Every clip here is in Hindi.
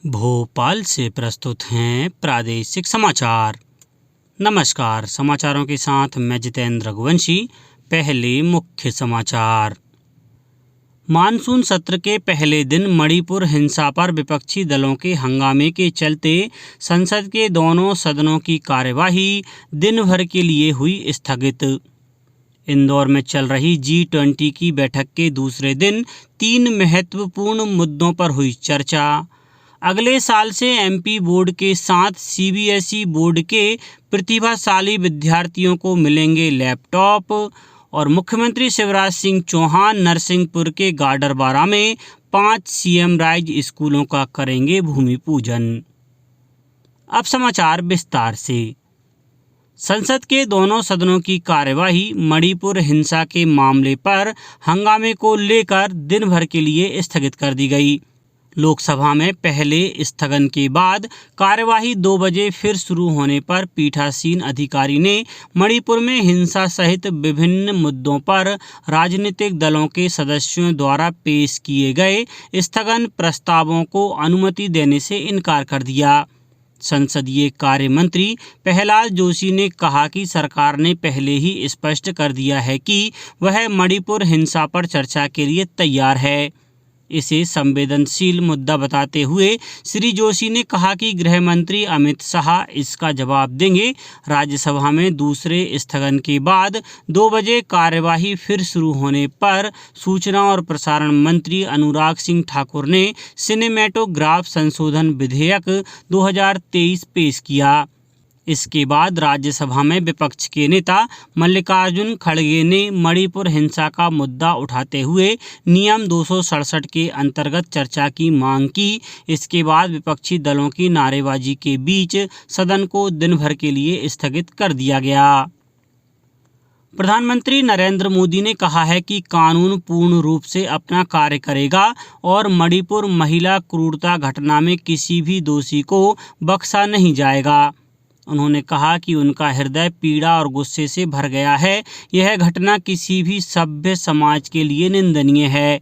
भोपाल से प्रस्तुत हैं प्रादेशिक समाचार। नमस्कार, समाचारों के साथ मैं जितेंद्र रघुवंशी। पहले मुख्य समाचार। मानसून सत्र के पहले दिन मणिपुर हिंसा पर विपक्षी दलों के हंगामे के चलते संसद के दोनों सदनों की कार्यवाही दिन भर के लिए हुई स्थगित। इंदौर में चल रही G20 की बैठक के दूसरे दिन 3 महत्वपूर्ण मुद्दों पर हुई चर्चा। अगले साल से MP बोर्ड के साथ CBSE बोर्ड के प्रतिभाशाली विद्यार्थियों को मिलेंगे लैपटॉप। और मुख्यमंत्री शिवराज सिंह चौहान नरसिंहपुर के गाडरवारा में 5 CM राइज स्कूलों का करेंगे भूमि पूजन। अब समाचार विस्तार से। संसद के दोनों सदनों की कार्यवाही मणिपुर हिंसा के मामले पर हंगामे को लेकर दिन भर के लिए स्थगित कर दी गई। लोकसभा में पहले स्थगन के बाद कार्यवाही 2 बजे फिर शुरू होने पर पीठासीन अधिकारी ने मणिपुर में हिंसा सहित विभिन्न मुद्दों पर राजनीतिक दलों के सदस्यों द्वारा पेश किए गए स्थगन प्रस्तावों को अनुमति देने से इनकार कर दिया। संसदीय कार्य मंत्री प्रहलाद जोशी ने कहा कि सरकार ने पहले ही स्पष्ट कर दिया है कि वह मणिपुर हिंसा पर चर्चा के लिए तैयार है। इसे संवेदनशील मुद्दा बताते हुए श्री जोशी ने कहा कि गृह मंत्री अमित शाह इसका जवाब देंगे। राज्यसभा में दूसरे स्थगन के बाद 2 बजे कार्यवाही फिर शुरू होने पर सूचना और प्रसारण मंत्री अनुराग सिंह ठाकुर ने सिनेमैटोग्राफ संशोधन विधेयक 2023 पेश किया। इसके बाद राज्यसभा में विपक्ष के नेता मल्लिकार्जुन खड़गे ने मणिपुर हिंसा का मुद्दा उठाते हुए नियम 267 के अंतर्गत चर्चा की मांग की। इसके बाद विपक्षी दलों की नारेबाजी के बीच सदन को दिन भर के लिए स्थगित कर दिया गया। प्रधानमंत्री नरेंद्र मोदी ने कहा है कि कानून पूर्ण रूप से अपना कार्य करेगा और मणिपुर महिला क्रूरता घटना में किसी भी दोषी को बख्शा नहीं जाएगा। उन्होंने कहा कि उनका हृदय पीड़ा और गुस्से से भर गया है। यह घटना किसी भी सभ्य समाज के लिए निंदनीय है।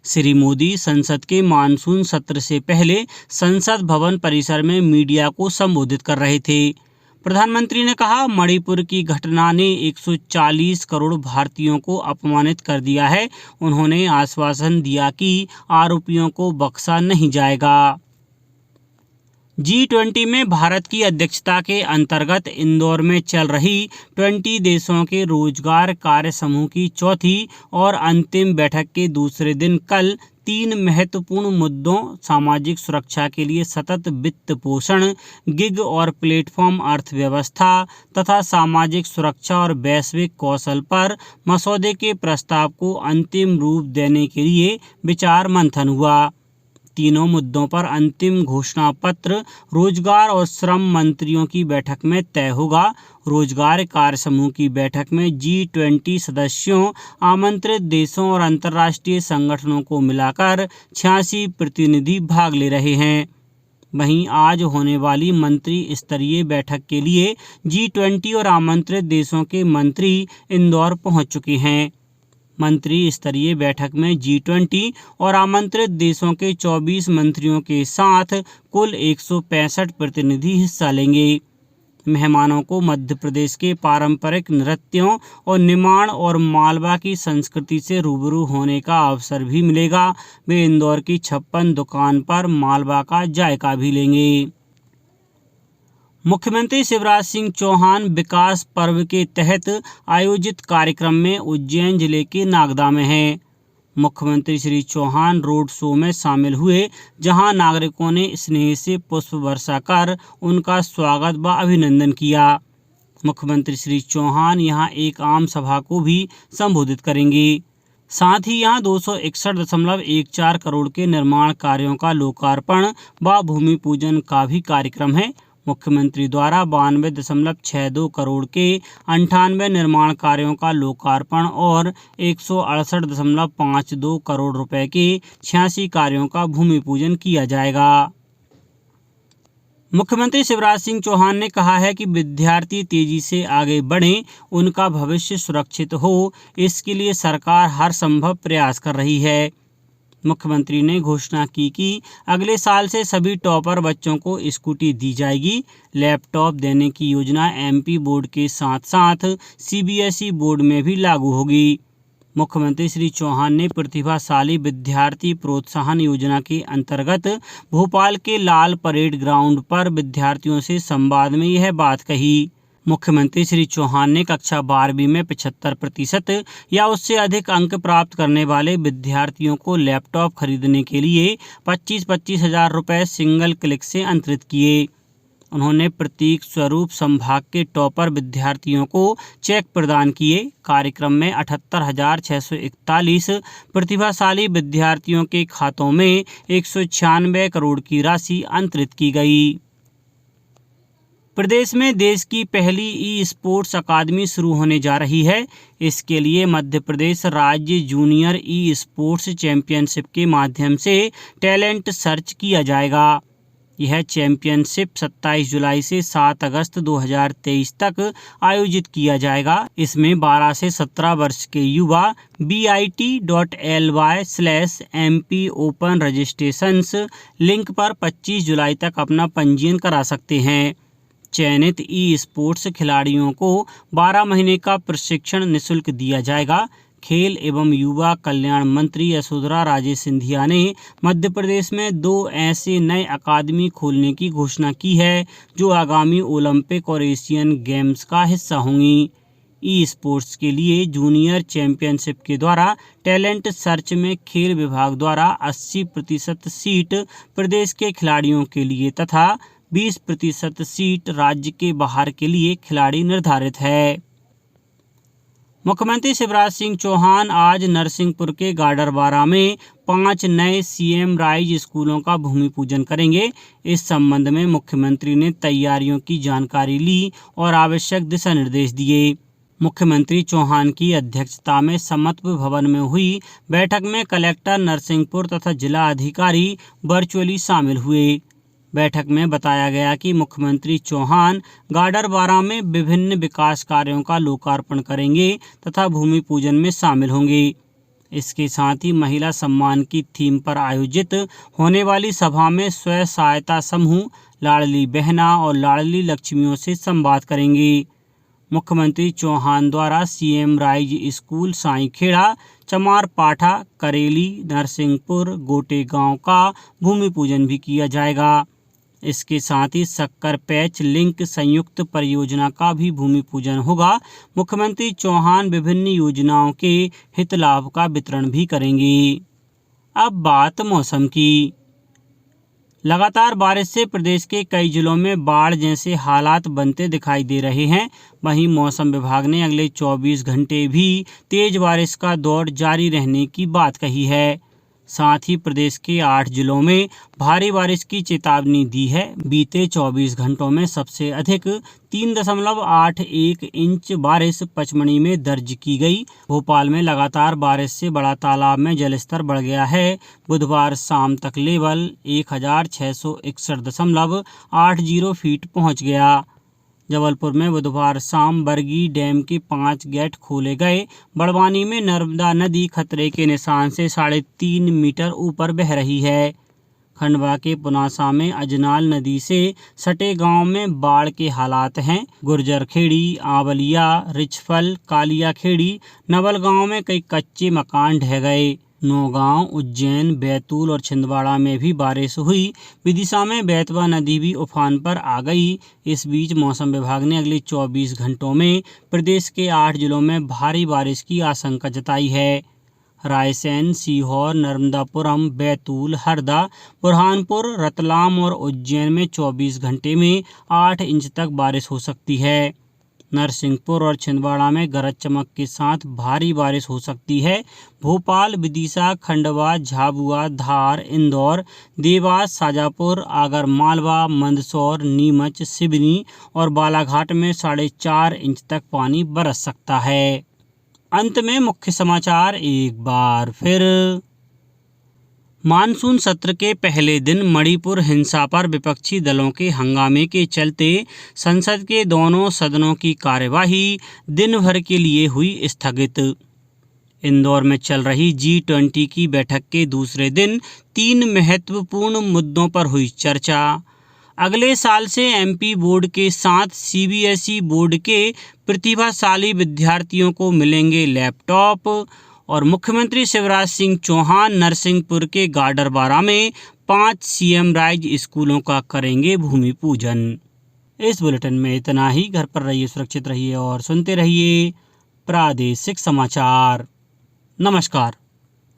श्री मोदी संसद के मानसून सत्र से पहले संसद भवन परिसर में मीडिया को संबोधित कर रहे थे। प्रधानमंत्री ने कहा, मणिपुर की घटना ने 140 करोड़ भारतीयों को अपमानित कर दिया है। उन्होंने आश्वासन दिया कि आरोपियों को बख्शा नहीं जाएगा। G20 में भारत की अध्यक्षता के अंतर्गत इंदौर में चल रही 20 देशों के रोजगार कार्य समूह की चौथी और अंतिम बैठक के दूसरे दिन कल 3 महत्वपूर्ण मुद्दों सामाजिक सुरक्षा के लिए सतत वित्त पोषण, गिग और प्लेटफॉर्म अर्थव्यवस्था तथा सामाजिक सुरक्षा और वैश्विक कौशल पर मसौदे के प्रस्ताव को अंतिम रूप देने के लिए विचार मंथन हुआ। तीनों मुद्दों पर अंतिम घोषणा पत्र रोजगार और श्रम मंत्रियों की बैठक में तय होगा। रोजगार कार्य समूह की बैठक में G20 सदस्यों, आमंत्रित देशों और अंतर्राष्ट्रीय संगठनों को मिलाकर 86 प्रतिनिधि भाग ले रहे हैं। वहीं आज होने वाली मंत्री स्तरीय बैठक के लिए G20 और आमंत्रित देशों के मंत्री इंदौर पहुंच चुके हैं। मंत्री स्तरीय बैठक में G20 और आमंत्रित देशों के 24 मंत्रियों के साथ कुल 165 प्रतिनिधि हिस्सा लेंगे। मेहमानों को मध्य प्रदेश के पारंपरिक नृत्यों और निमाड़ और मालवा की संस्कृति से रूबरू होने का अवसर भी मिलेगा। वे इंदौर की 56 दुकान पर मालवा का जायका भी लेंगे। मुख्यमंत्री शिवराज सिंह चौहान विकास पर्व के तहत आयोजित कार्यक्रम में उज्जैन जिले के नागदा में हैं। मुख्यमंत्री श्री चौहान रोड शो में शामिल हुए, जहां नागरिकों ने स्नेह से पुष्प वर्षा कर उनका स्वागत व अभिनंदन किया। मुख्यमंत्री श्री चौहान यहां एक आम सभा को भी संबोधित करेंगे। साथ ही यहां 261.14 करोड़ के निर्माण कार्यों का लोकार्पण व भूमि पूजन का भी कार्यक्रम है। मुख्यमंत्री द्वारा 92.62 करोड़ के 98 निर्माण कार्यों का लोकार्पण और 168.52 करोड़ रुपए के 86 कार्यों का भूमि पूजन किया जाएगा। मुख्यमंत्री शिवराज सिंह चौहान ने कहा है कि विद्यार्थी तेजी से आगे बढ़ें, उनका भविष्य सुरक्षित हो, इसके लिए सरकार हर संभव प्रयास कर रही है। मुख्यमंत्री ने घोषणा की कि अगले साल से सभी टॉपर बच्चों को स्कूटी दी जाएगी। लैपटॉप देने की योजना एमपी बोर्ड के साथ साथ सीबीएसई बोर्ड में भी लागू होगी। मुख्यमंत्री श्री चौहान ने प्रतिभाशाली विद्यार्थी प्रोत्साहन योजना के अंतर्गत भोपाल के लाल परेड ग्राउंड पर विद्यार्थियों से संवाद में यह बात कही। मुख्यमंत्री श्री चौहान ने कक्षा 12वीं में 75% या उससे अधिक अंक प्राप्त करने वाले विद्यार्थियों को लैपटॉप खरीदने के लिए 25-25 हजार रुपये सिंगल क्लिक से अंतरित किए। उन्होंने प्रतीक स्वरूप संभाग के टॉपर विद्यार्थियों को चेक प्रदान किए। कार्यक्रम में 78,641 प्रतिभाशाली विद्यार्थियों के खातों में 196 करोड़ की राशि अंतरित की गई। प्रदेश में देश की पहली ई स्पोर्ट्स अकादमी शुरू होने जा रही है। इसके लिए मध्य प्रदेश राज्य जूनियर ई स्पोर्ट्स चैंपियनशिप के माध्यम से टैलेंट सर्च किया जाएगा। यह चैंपियनशिप 27 जुलाई से 7 अगस्त 2023 तक आयोजित किया जाएगा। इसमें 12 से 17 वर्ष के युवा bit.ly/MP ओपन रजिस्ट्रेशंस लिंक पर 25 जुलाई तक अपना पंजीयन करा सकते हैं। चयनित ई स्पोर्ट्स खिलाड़ियों को 12 महीने का प्रशिक्षण निःशुल्क दिया जाएगा। खेल एवं युवा कल्याण मंत्री यशोधरा राजे सिंधिया ने मध्य प्रदेश में 2 ऐसे नए अकादमी खोलने की घोषणा की है जो आगामी ओलंपिक और एशियन गेम्स का हिस्सा होंगी। ई स्पोर्ट्स के लिए जूनियर चैंपियनशिप के द्वारा टैलेंट सर्च में खेल विभाग द्वारा 80% सीट प्रदेश के खिलाड़ियों के लिए तथा 20% सीट राज्य के बाहर के लिए खिलाड़ी निर्धारित है। मुख्यमंत्री शिवराज सिंह चौहान आज नरसिंहपुर के गाडरवारा में 5 नए सीएम राइज स्कूलों का भूमि पूजन करेंगे। इस संबंध में मुख्यमंत्री ने तैयारियों की जानकारी ली और आवश्यक दिशा निर्देश दिए। मुख्यमंत्री चौहान की अध्यक्षता में समत्व भवन में हुई बैठक में कलेक्टर नरसिंहपुर तथा जिला अधिकारी वर्चुअली शामिल हुए। बैठक में बताया गया कि मुख्यमंत्री चौहान गाडरवारा में विभिन्न विकास कार्यों का लोकार्पण करेंगे तथा भूमि पूजन में शामिल होंगे। इसके साथ ही महिला सम्मान की थीम पर आयोजित होने वाली सभा में स्व सहायता समूह, लाडली बहना और लाडली लक्ष्मियों से संवाद करेंगे। मुख्यमंत्री चौहान द्वारा सीएम राइज स्कूल साईखेड़ा, चमारपाठा, करेली, नरसिंहपुर, गोटे गांव का भूमि पूजन भी किया जाएगा। इसके साथ ही शक्कर पैच लिंक संयुक्त परियोजना का भी भूमि पूजन होगा। मुख्यमंत्री चौहान विभिन्न योजनाओं के हित लाभ का वितरण भी करेंगे। अब बात मौसम की। लगातार बारिश से प्रदेश के कई जिलों में बाढ़ जैसे हालात बनते दिखाई दे रहे हैं। वहीं मौसम विभाग ने अगले 24 घंटे भी तेज बारिश का दौर जारी रहने की बात कही है। साथ ही प्रदेश के 8 जिलों में भारी बारिश की चेतावनी दी है। बीते 24 घंटों में सबसे अधिक 3.81 इंच बारिश पचमणी में दर्ज की गई। भोपाल में लगातार बारिश से बड़ा तालाब में जलस्तर बढ़ गया है। बुधवार शाम तक लेवल 1661.80 फीट पहुंच गया। जबलपुर में बुधवार शाम बरगी डैम के 5 गेट खोले गए। बड़वानी में नर्मदा नदी खतरे के निशान से 3.5 मीटर ऊपर बह रही है। खंडवा के पुनासा में अजनाल नदी से सटे गांव में बाढ़ के हालात हैं। गुर्जर खेड़ी, आंवलिया, रिछफल, कालिया खेड़ी, नवल गांव में कई कच्चे मकान ढह गए। नौगांव, उज्जैन, बैतूल और छिंदवाड़ा में भी बारिश हुई। विदिशा में बेतवा नदी भी उफान पर आ गई। इस बीच मौसम विभाग ने अगले 24 घंटों में प्रदेश के 8 जिलों में भारी बारिश की आशंका जताई है। रायसेन, सीहोर, नर्मदापुरम, बैतूल, हरदा, बुरहानपुर, रतलाम और उज्जैन में 24 घंटे में 8 इंच तक बारिश हो सकती है। नरसिंहपुर और छिंदवाड़ा में गरज चमक के साथ भारी बारिश हो सकती है। भोपाल, विदिशा, खंडवा, झाबुआ, धार, इंदौर, देवास, शाजापुर, आगरमालवा, मंदसौर, नीमच, सिवनी और बालाघाट में 4.5 इंच तक पानी बरस सकता है। अंत में मुख्य समाचार एक बार फिर। मानसून सत्र के पहले दिन मणिपुर हिंसा पर विपक्षी दलों के हंगामे के चलते संसद के दोनों सदनों की कार्यवाही दिन भर के लिए हुई स्थगित। इंदौर में चल रही G20 की बैठक के दूसरे दिन 3 महत्वपूर्ण मुद्दों पर हुई चर्चा। अगले साल से MP बोर्ड के साथ CBSE बोर्ड के प्रतिभाशाली विद्यार्थियों को मिलेंगे लैपटॉप। और मुख्यमंत्री शिवराज सिंह चौहान नरसिंहपुर के गाडरवारा में 5 CM राइज स्कूलों का करेंगे भूमि पूजन। इस बुलेटिन में इतना ही। घर पर रहिए, सुरक्षित रहिए और सुनते रहिए प्रादेशिक समाचार। नमस्कार।